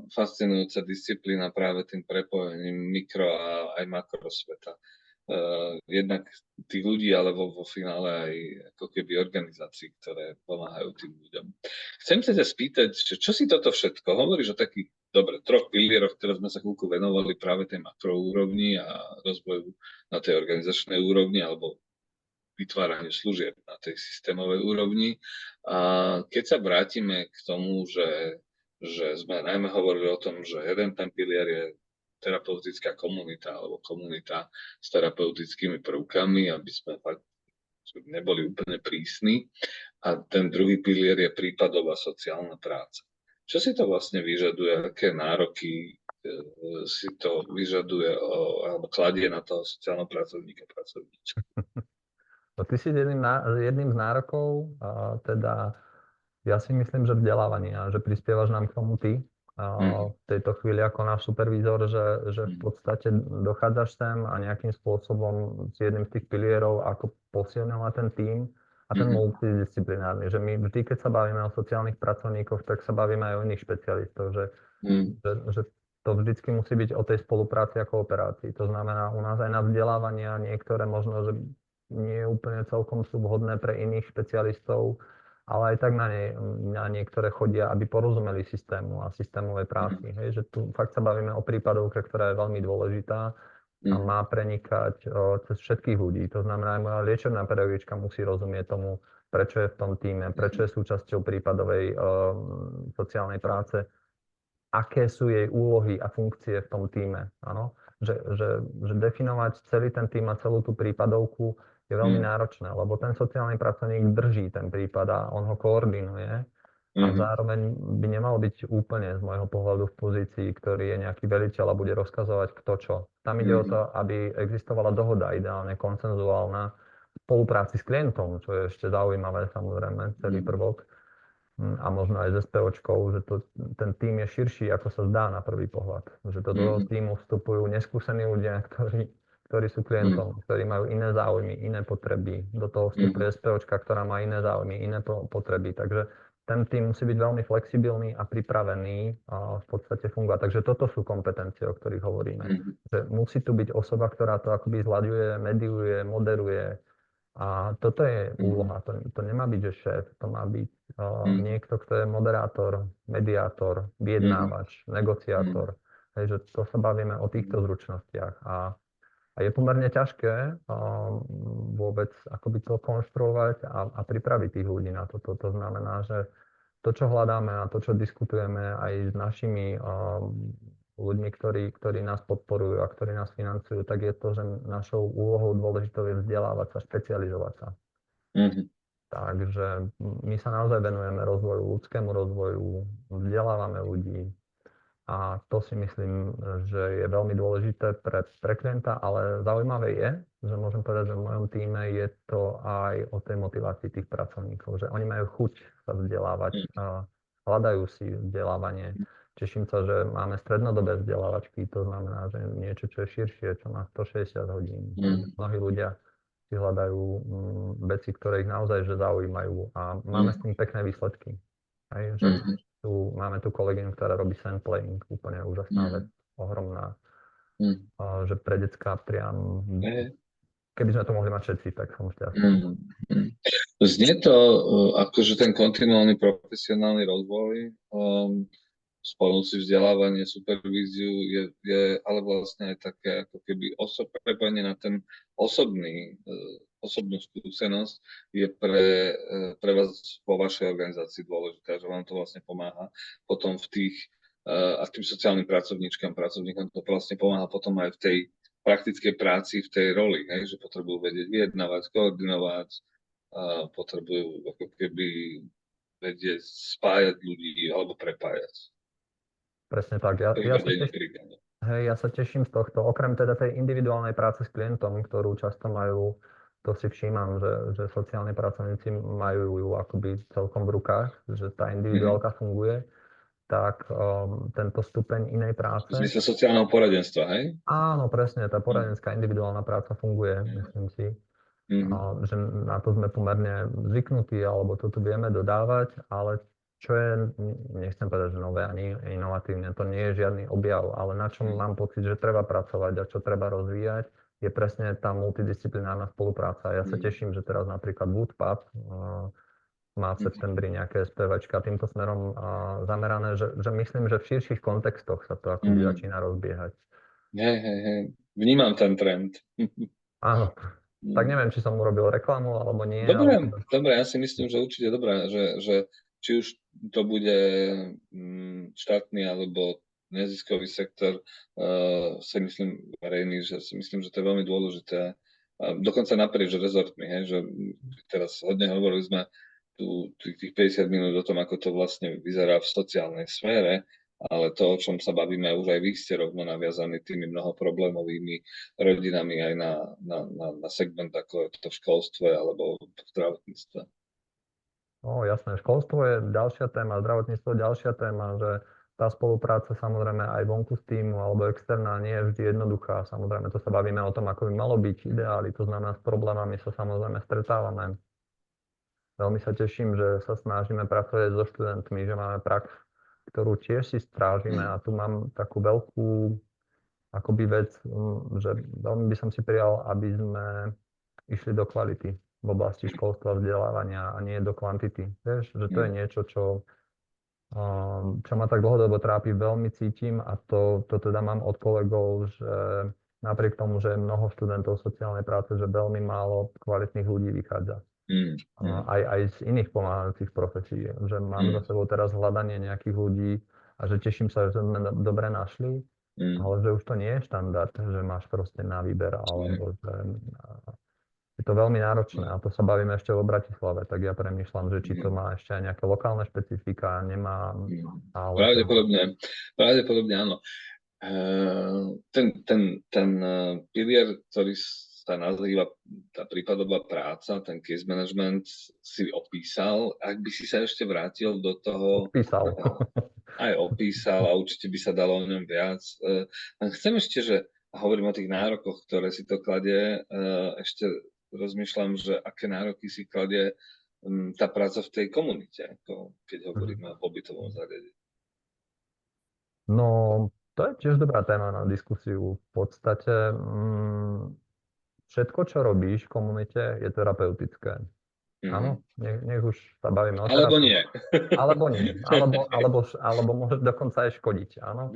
fascinujúca disciplína práve tým prepojením mikro a aj makro sveta. Jednak tých ľudí, ale vo finále aj ako keby organizácií, ktoré pomáhajú tým ľuďom. Chcem sa ťa spýtať, čo si toto všetko hovoríš o takých, dobre, 3 pilieroch, ktoré sme sa chvíľku venovali práve tej makroúrovni a rozvoju na tej organizačnej úrovni, alebo vytváraniu služieb na tej systémovej úrovni. A keď sa vrátime k tomu, že sme najmä hovorili o tom, že jeden ten pilier je terapeutická komunita alebo komunita s terapeutickými prvkami, aby sme fakt neboli úplne prísni. A ten druhý pilier je prípadová sociálna práca. Čo si to vlastne vyžaduje, aké nároky si to vyžaduje alebo kladie na toho sociálneho pracovníka, pracovníča? No, ty si jedným z nárokov, teda ja si myslím, že vzdelávanie a že prispievaš nám k tomu ty v tejto chvíli ako náš supervízor, že v podstate dochádzaš sem a nejakým spôsobom s jedným z tých pilierov, ako posilňovať ten tím a ten multidisciplinárny. Že my vždy, keď sa bavíme o sociálnych pracovníkoch, tak sa bavíme aj o iných špecialistoch, že to vždycky musí byť o tej spolupráci a kooperácii. To znamená, u nás aj na vzdelávania niektoré možno, že nie úplne celkom sú vhodné pre iných špecialistov, ale aj tak na niektoré chodia, aby porozumeli systému a systémovej práci. Hej, že tu fakt sa bavíme o prípadovke, ktorá je veľmi dôležitá a má prenikať cez všetkých ľudí. To znamená, aj moja liečebná pedagogička musí rozumieť tomu, prečo je v tom tíme, prečo je súčasťou prípadovej sociálnej práce, aké sú jej úlohy a funkcie v tom tíme. Áno? Že definovať celý ten tým a celú tú prípadovku je veľmi náročné, lebo ten sociálny pracovník drží ten prípad a on ho koordinuje a zároveň by nemal byť úplne z môjho pohľadu v pozícii, ktorý je nejaký veliteľ a bude rozkazovať kto čo. Tam ide o to, aby existovala dohoda, ideálne konsenzuálna, v spolupráci s klientom, čo je ešte zaujímavé samozrejme, celý prvok. A možno aj s SPOčkou, že ten tým je širší, ako sa zdá na prvý pohľad. Že do toho týmu vstupujú neskúsení ľudia, ktorí sú klientom, ktorí majú iné záujmy, iné potreby. Do toho vstupuje SPOčka, ktorá má iné záujmy, iné potreby. Takže ten tým musí byť veľmi flexibilný a pripravený v podstate fungovať. Takže toto sú kompetencie, o ktorých hovoríme. Že musí tu byť osoba, ktorá to akoby zľaďuje, mediuje, moderuje. A toto je úloha. To nemá byť, že šéf. To má byť niekto, kto je moderátor, mediátor, vyjednávač, negociátor. Takže to sa bavíme o týchto zručnostiach. A je pomerne ťažké vôbec akoby to konštruovať a pripraviť tých ľudí na toto. To znamená, že to, čo hľadáme a to, čo diskutujeme aj s našimi ľuďmi, ktorí nás podporujú a ktorí nás financujú, tak je to, že našou úlohou dôležitou je vzdelávať sa, špecializovať sa. Mhm. Takže my sa naozaj venujeme rozvoju, ľudskému rozvoju, vzdelávame ľudí a to si myslím, že je veľmi dôležité pre klienta, ale zaujímavé je, že môžem povedať, že v mojom týme je to aj o tej motivácii tých pracovníkov, že oni majú chuť sa vzdelávať, a hľadajú si vzdelávanie. Teším sa, že máme strednodobé vzdelávačky, to znamená, že niečo, čo je širšie, čo má 160 hodín. Mnohí ľudia si hľadajú veci, ktoré ich naozaj že zaujímajú a máme s tým pekné výsledky. Hej, že máme tu kolegyňu, ktorá robí sandplaying, úplne úžasná vec, ohromná, že pre decká priam, keby sme to mohli mať všetci, tak som šťastný. Znie to akože ten kontinuálny profesionálny rozvoj, spolnúci vzdelávanie, supervíziu je ale vlastne aj také ako keby prepojenie na ten osobnú skúsenosť je pre vás vo vašej organizácii dôležité, že vám to vlastne pomáha potom v tých a tým sociálnym pracovníčkam, pracovníkom to vlastne pomáha potom aj v tej praktickej práci, v tej roli, hej, že potrebujú vedieť vyjednávať, koordinovať, potrebujú ako keby vedieť spájať ľudí alebo prepájať. Presne tak. Ja sa teším z tohto. Okrem teda tej individuálnej práce s klientom, ktorú často majú, to si všímam, že sociálni pracovníci majú ju akoby celkom v rukách, že tá individuálka funguje, tak tento stupeň inej práce. V zmysle sociálneho poradenstva, hej? Áno, presne, tá poradenská individuálna práca funguje, myslím si. Že na to sme pomerne zvyknutí, alebo to tu vieme dodávať, ale čo je, nechcem povedať, že nové ani inovatívne, to nie je žiadny objav, ale na čom mám pocit, že treba pracovať a čo treba rozvíjať, je presne tá multidisciplinárna spolupráca. Ja sa teším, že teraz napríklad Woodpub má v septembri nejaké SPVčka týmto smerom zamerané, že myslím, že v širších kontextoch sa to akoby začína rozbiehať. Hej. Vnímam ten trend. Áno. Tak neviem, či som urobil reklamu, alebo nie. Dobre, ja si myslím, že určite dobré, že či už to bude štátny alebo neziskový sektor, si myslím verejný, že si myslím, že to je veľmi dôležité. Dokonca naprieč rezortmi, hej, že teraz hodne hovorili sme tu tých 50 minút o tom, ako to vlastne vyzerá v sociálnej sfére, ale to, o čom sa bavíme, už aj vy ste rovno naviazaní tými mnohoproblémovými rodinami aj na segment, ako je to v školstve alebo v zdravotníctve. No jasné, školstvo je ďalšia téma, zdravotníctvo je ďalšia téma, že tá spolupráca samozrejme aj vonku z týmu alebo externá nie je vždy jednoduchá. Samozrejme, to sa bavíme o tom, ako by malo byť ideály, to znamená, s problémami sa samozrejme stretávame. Veľmi sa teším, že sa snažíme pracovať so študentmi, že máme prax, ktorú tiež si strážime a tu mám takú veľkú akoby vec, že veľmi by som si prijal, aby sme išli do kvality v oblasti školstva, vzdelávania a nie do kvantity. Vieš, že to je niečo, čo ma tak dlhodobo trápi, veľmi cítim a to teda mám od kolegov, že napriek tomu, že je mnoho študentov sociálnej práce, že veľmi málo kvalitných ľudí vychádza. Aj z iných pomáhajúcich profesí, že mám za sebou teraz hľadanie nejakých ľudí a že teším sa, že sme dobre našli, ale že už to nie je štandard, že máš proste na výber, alebo že je to veľmi náročné a to sa bavíme ešte o Bratislave, tak ja premýšľam, že či to má ešte aj nejaké lokálne špecifika, nemá. Ale pravdepodobne áno. Ten pilier, ktorý sa nazýva tá prípadová práca, ten case management si opísal. Ak by si sa ešte vrátil do toho... Opísal a určite by sa dalo o ňom viac. Chcem ešte, že hovorím o tých nárokoch, ktoré si to kladie, ešte rozmýšľam, že aké nároky si kladie tá práca v tej komunite, keď hovoríme o pobytovom zariadení. No, to je tiež dobrá téma na diskusiu. V podstate všetko, čo robíš v komunite, je terapeutické. Áno, nech už sa bavíme o terapii. Alebo nie. Alebo môže dokonca aj škodiť, áno.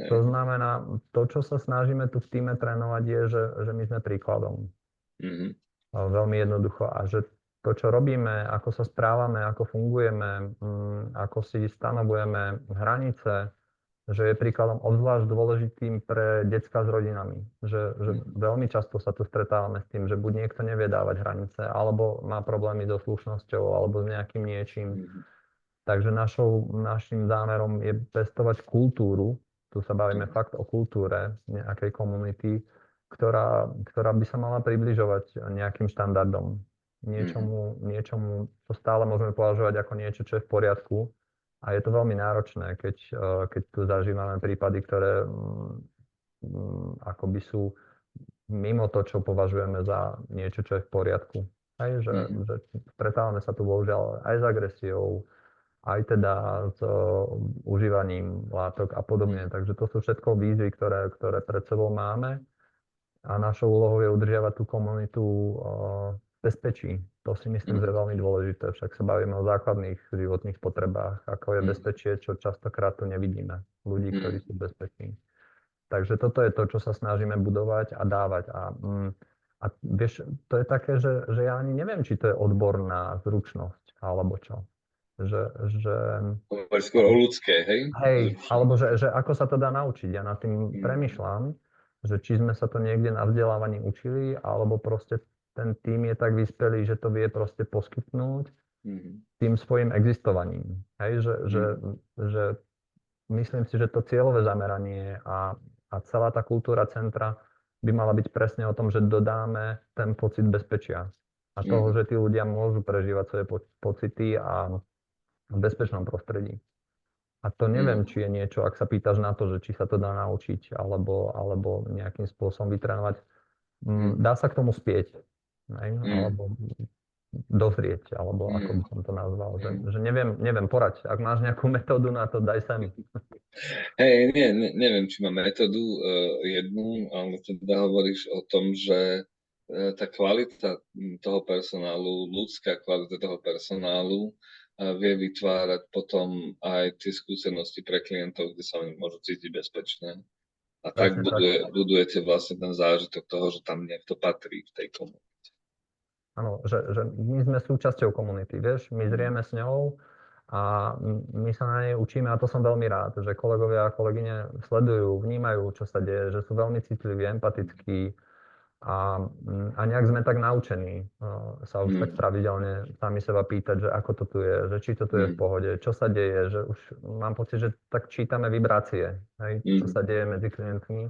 To znamená, to, čo sa snažíme tu v týme trénovať, je, že my sme príkladom. Veľmi jednoducho. A že to, čo robíme, ako sa správame, ako fungujeme, ako si stanovujeme hranice, že je príkladom obzvlášť dôležitým pre decka s rodinami. Že veľmi často sa tu stretávame s tým, že buď niekto nevie dávať hranice, alebo má problémy so slušnosťou, alebo s nejakým niečím. Takže našim zámerom je pestovať kultúru, tu sa bavíme fakt o kultúre nejakej komunity, ktorá by sa mala približovať nejakým štandardom. Niečomu, čo stále môžeme považovať ako niečo, čo je v poriadku. A je to veľmi náročné, keď tu zažívame prípady, ktoré akoby sú mimo to, čo považujeme za niečo, čo je v poriadku. Hej, že stretávame sa tu bohužiaľ aj s agresiou, aj teda s užívaním látok a podobne. Takže to sú všetko výzvy, ktoré pred sebou máme. A našou úlohou je udržiavať tú komunitu v bezpečí. To si myslím, že je veľmi dôležité. Však sa bavíme o základných životných potrebách, ako je bezpečie, čo častokrát tu nevidíme. Ľudí, ktorí sú v bezpečí. Takže toto je to, čo sa snažíme budovať a dávať. A vieš, to je také, že ja ani neviem, či to je odborná zručnosť, alebo čo. Skôr o ľudské, hej? Hej, alebo že ako sa to dá naučiť. Ja nad tým premyšľam, že či sme sa to niekde na vzdelávaní učili, alebo proste ten tým je tak vyspelý, že to vie proste poskytnúť tým svojim existovaním. Hej, že myslím si, že to cieľové zameranie a celá tá kultúra centra by mala byť presne o tom, že dodáme ten pocit bezpečia a toho, že tí ľudia môžu prežívať svoje pocity a v bezpečnom prostredí. A to neviem, či je niečo, ak sa pýtaš na to, že či sa to dá naučiť, alebo nejakým spôsobom vytrénovať. Dá sa k tomu spieť, alebo dozrieť, alebo ako by som to nazval. Že neviem porať. Ak máš nejakú metódu na to, daj sem. Hej, neviem, či má metódu jednu, ale teda hovoríš o tom, že tá kvalita toho personálu, ľudská kvalita toho personálu vie vytvárať potom aj tie skúsenosti pre klientov, kde sa oni môžu cítiť bezpečné. A tak budujete vlastne ten zážitok toho, že tam niekto patrí v tej komunite. Áno, že my sme súčasťou komunity, vieš, my zrieme s ňou a my sa na nej učíme a to som veľmi rád, že kolegovia a kolegyne sledujú, vnímajú, čo sa deje, že sú veľmi citliví, empatickí a nejak sme tak naučení sa už tak pravidelne sami seba pýtať, že ako to tu je, že či to tu je v pohode, čo sa deje, že už mám pocit, že tak čítame vibrácie, hej, čo sa deje medzi klientmi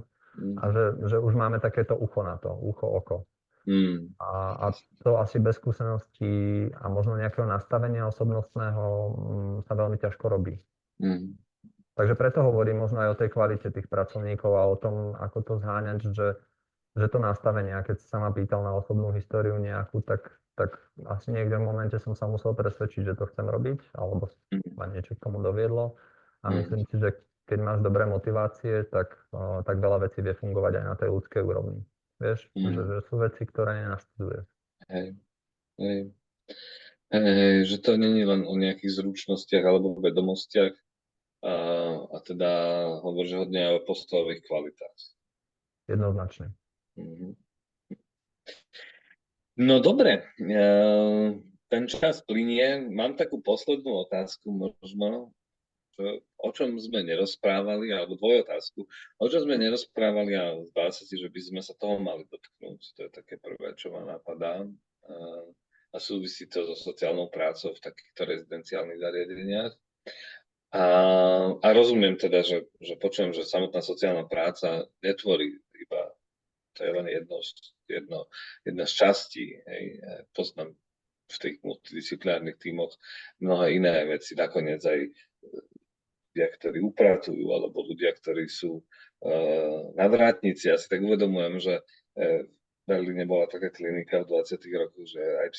a že už máme takéto ucho na to, ucho, oko. A to asi bez skúseností a možno nejakého nastavenia osobnostného sa veľmi ťažko robí. Takže preto hovorím možno aj o tej kvalite tých pracovníkov a o tom, ako to zháňať, že to nastavenie, keď sa ma pýtal na osobnú históriu nejakú, tak asi niekde v momente som sa musel presvedčiť, že to chcem robiť, alebo ma niečo k tomu doviedlo. A myslím si, že keď máš dobré motivácie, tak veľa vecí vie fungovať aj na tej ľudskej úrovni. Vieš, že sú veci, ktoré nenastudzuješ. Hej. Že to nie je len o nejakých zručnostiach alebo vedomostiach, a teda hovoríš hodne aj o postojových kvalitách. Jednoznačne. No dobre, ten čas plynie. Mám takú poslednú otázku možno, o čom sme nerozprávali, alebo dvojotázku. O čom sme nerozprávali a zdá sa si, že by sme sa toho mali dotknúť. To je také prvé, čo ma napadá. A súvisí to so sociálnou prácou v takýchto rezidenciálnych zariadeniach. A rozumiem teda, že počujem, že samotná sociálna práca netvorí iba, to je len jedna z častí. Hej. Poznám v tých multidisciplinárnych tímoch mnohé iné veci, nakoniec aj ľudia, ktorí upratujú, alebo ľudia, ktorí sú nadvrátnici. Ja si tak uvedomujem, že v Berlíne bola taká klinika v 20. rokoch, že aj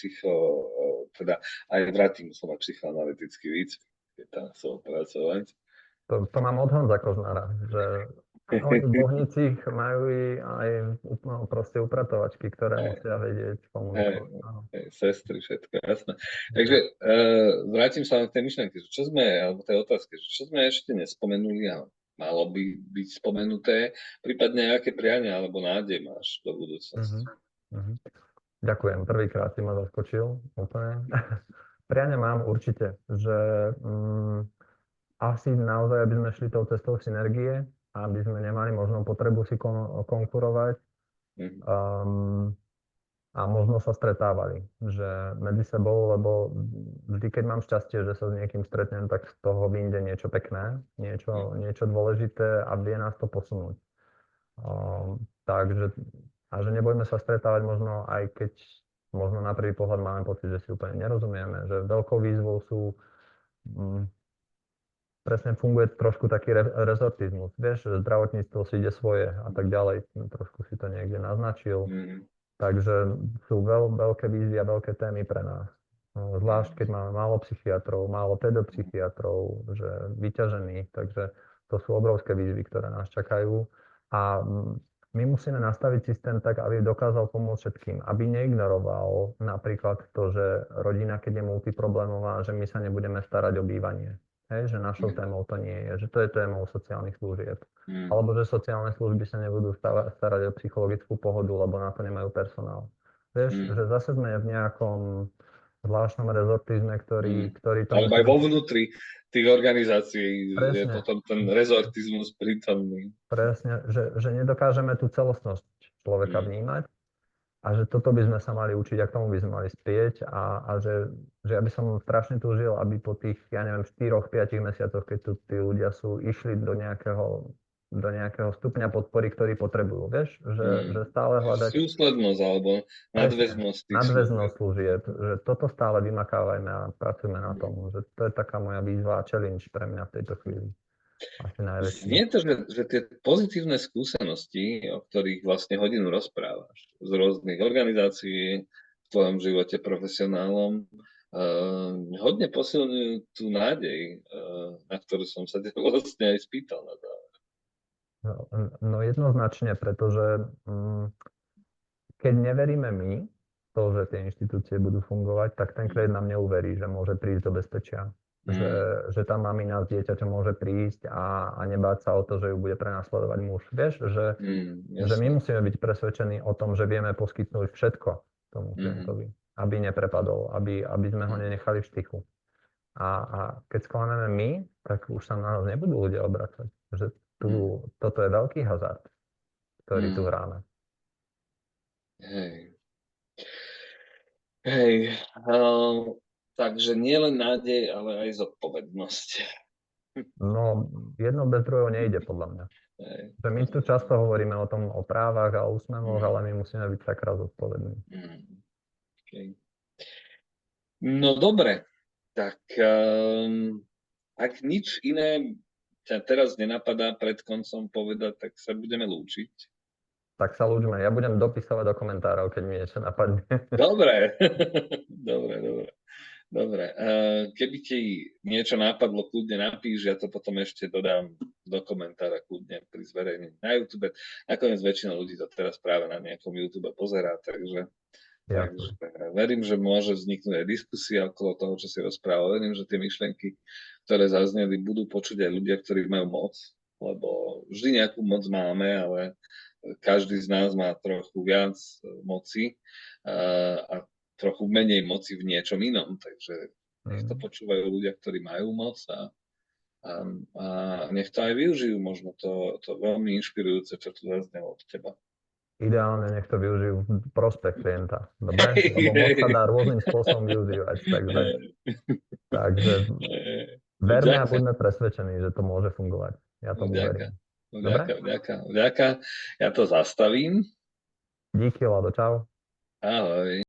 teda aj vrátim som aj psychoanalytický výcvik, keď tam chcel pracovať. To mám od Honza Kožnára, že oni v Bohnicích majú aj proste upratovačky, ktoré musia vedieť komunikovať. Sestry, všetko, jasné. Takže vrátim sa na tej myšlenky, alebo tej otázke, čo sme ešte nespomenuli a malo by byť spomenuté, prípadne aké priania alebo nádej máš do budúcnosti. Ďakujem, prvýkrát si ma zaskočil úplne. Priania mám určite, že asi naozaj, aby sme šli tou cestou synergie, aby sme nemali možno potrebu si konkurovať. Um, a možno sa stretávali, že medzi sebou, lebo vždy, keď mám šťastie, že sa s niekým stretnem, tak z toho vyjde niečo pekné, niečo dôležité a vie nás to posunúť. Takže, a že nebojme sa stretávať možno aj keď možno na prvý pohľad máme pocit, že si úplne nerozumieme, že veľkou výzvou sú presne funguje trošku taký rezortizmus. Vieš, že zdravotníctvo si ide svoje a tak ďalej. Trošku si to niekde naznačil. Takže sú veľké výzvy a veľké témy pre nás. Zvlášť, keď máme málo psychiatrov, málo pedopsychiatrov, že vyťažených. Takže to sú obrovské výzvy, ktoré nás čakajú. A my musíme nastaviť systém tak, aby dokázal pomôcť všetkým. Aby neignoroval napríklad to, že rodina, keď je multiproblémová, že my sa nebudeme starať o bývanie. Hej, že našou témou to nie je, že to je témou sociálnych služieb. Alebo že sociálne služby sa nebudú starať o psychologickú pohodu, lebo na to nemajú personál. Vieš, že zase sme v nejakom zvláštnom rezortizme, ktorý to... Alebo aj vo vnútri tých organizácií je potom ten rezortizmus prítomný. Presne, že nedokážeme tú celostnosť človeka vnímať. A že toto by sme sa mali učiť a k tomu by sme mali spieť a že ja by som strašne túžil, aby po tých, ja neviem, 4-5 mesiacoch, keď tu tí ľudia sú, išli do nejakého stupňa podpory, ktorý potrebujú, vieš? Že stále hľadať... Súslednosť alebo nadväznosť. Nadväznosť služieb, že toto stále vymakávajme a pracujeme na tom, že to je taká moja výzva a challenge pre mňa v tejto chvíli. Znie to, že tie pozitívne skúsenosti, o ktorých vlastne hodinu rozprávaš z rôznych organizácií v tvojom živote profesionálnom, hodne posilňujú tú nádej, na ktorú som sa vlastne aj spýtal na to. No jednoznačne, pretože keď neveríme my to, že tie inštitúcie budú fungovať, tak ten klient nám neuverí, že môže prísť do bezpečia. Že tá mamina z dieťaťa môže prísť a nebáť sa o to, že ju bude prenasledovať muž. Vieš, že my musíme byť presvedčení o tom, že vieme poskytnúť všetko tomu klientovi, aby neprepadol, aby sme ho nenechali v štychu. A keď sklameme my, tak už sa na nás nebudú ľudia obracať. Že toto je veľký hazard, ktorý tu hráme. Hej. Takže nielen nádej, ale aj zodpovednosť. No, jedno bez druhého nejde, podľa mňa. Že my tu často hovoríme o právach a o úsmevoch, ale my musíme byť sakra zodpovední. Okay. No dobre, tak ak nič iné ťa teraz nenapadá pred koncom povedať, tak sa budeme lúčiť. Tak sa lúčme. Ja budem dopisovať do komentárov, keď mi niečo napadne. Dobre. Dobre. Keby ti niečo napadlo, kľudne napíš, ja to potom ešte dodám do komentára kľudne pri zverejnení na YouTube. Nakoniec väčšina ľudí to teraz práve na nejakom YouTube pozerá, takže verím, že môže vzniknúť aj diskusia okolo toho, čo si rozprával. Verím, že tie myšlienky, ktoré zazneli, budú počuť aj ľudia, ktorí majú moc, lebo vždy nejakú moc máme, ale každý z nás má trochu viac moci a trochu menej moci v niečom inom, takže nech to počúvajú ľudia, ktorí majú moc a nech to aj využijú, možno to veľmi inšpirujúce, čo tu zaznelo od teba. Ideálne nech to využijú v prospech klienta, dobre? Lebo moc sa dá rôznym spôsobom využívať, takže verme a buďme presvedčení, že to môže fungovať. Ja tomu verím. Vďaka. Ja to zastavím. Díky, Lado, čau. Ahoj.